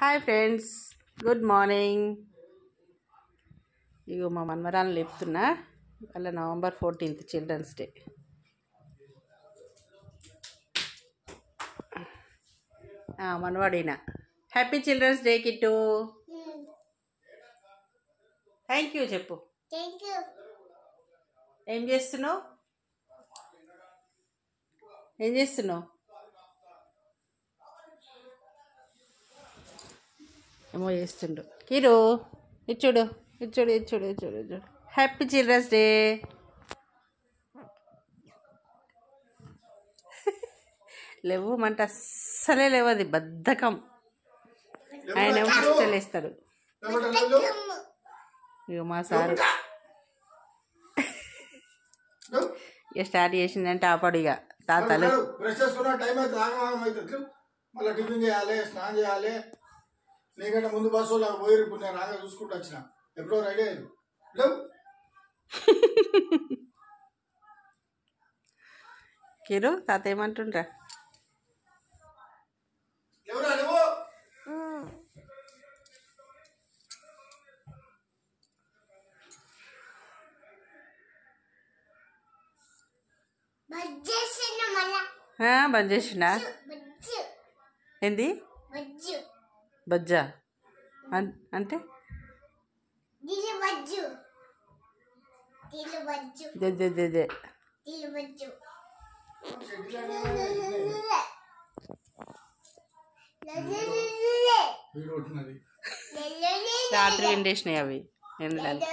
Hi friends, good morning. ఇగో మా మనవరాలను లేపుతున్నా. వాళ్ళ November 14th చిల్డ్రన్స్ డే. మనవాడినా happy children's day Kittu. Thank you చెప్పు. ఏం చేస్తున్నావు? ఏమో చేస్తుండు. కిరు ఇచ్చుడు. Happy children's day. లేవమంటే అస్సలే లేవది, బద్ధకం. ఆయన ఏమో ఫస్ట్ లేస్తాడు. ఇక మా సారు ఇక స్టార్ట్ చేసిందంటే ఆపడు. ఇక తాతలు మళ్ళీ టిఫిన్ చేయాలి, స్నానం చేయాలి. నీకంటే ముందు బస్సు వాళ్ళకి పోయి ఇప్పుడు నేను రాగా చూసుకుంటూ వచ్చిన. ఎప్పుడో రెడీ అయ్యారు. కిరు తాత ఏమంటుండ్రా? ఎవరా నువ్వు? బంద్ చేసిండా? ఏంది బజ్జా అంటే? రాత్రి ఎండేసినాయి అవి ఎండడానికి.